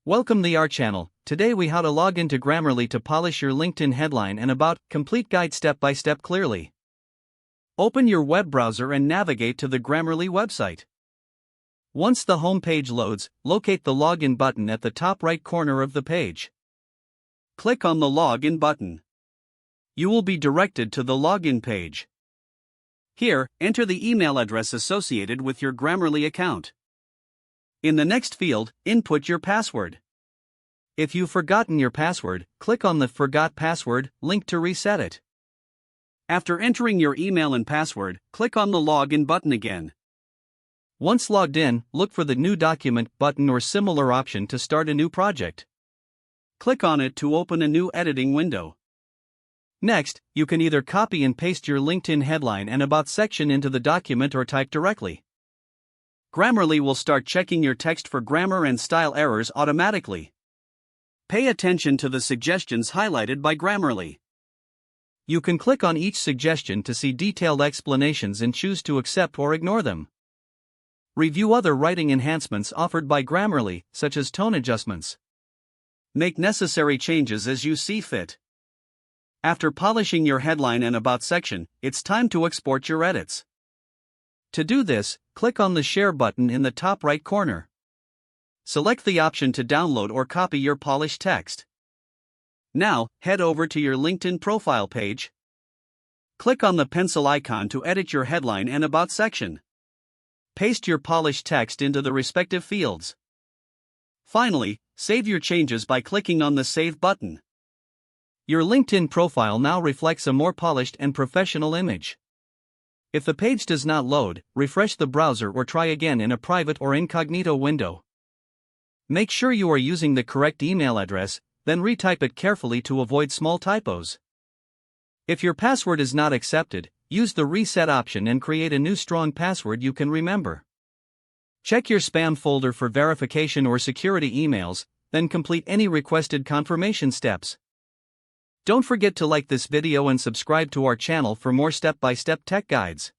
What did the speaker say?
Welcome to our channel. Today we how to log into Grammarly to polish your LinkedIn headline and about, complete guide step by step clearly. Open your web browser and navigate to the Grammarly website. Once the home page loads, locate the login button at the top right corner of the page. Click on the login button. You will be directed to the login page. Here, enter the email address associated with your Grammarly account. In the next field, input your password. If you've forgotten your password, click on the Forgot Password link to reset it. After entering your email and password, click on the Login button again. Once logged in, look for the New Document button or similar option to start a new project. Click on it to open a new editing window. Next, you can either copy and paste your LinkedIn headline and About section into the document or type directly. Grammarly will start checking your text for grammar and style errors automatically. Pay attention to the suggestions highlighted by Grammarly. You can click on each suggestion to see detailed explanations and choose to accept or ignore them. Review other writing enhancements offered by Grammarly, such as tone adjustments. Make necessary changes as you see fit. After polishing your headline and About section, it's time to export your edits. To do this, click on the Share button in the top right corner. Select the option to download or copy your polished text. Now, head over to your LinkedIn profile page. Click on the pencil icon to edit your headline and About section. Paste your polished text into the respective fields. Finally, save your changes by clicking on the Save button. Your LinkedIn profile now reflects a more polished and professional image. If the page does not load, refresh the browser or try again in a private or incognito window. Make sure you are using the correct email address, then retype it carefully to avoid small typos. If your password is not accepted, use the Reset option and create a new strong password you can remember. Check your spam folder for verification or security emails, then complete any requested confirmation steps. Don't forget to like this video and subscribe to our channel for more step-by-step tech guides.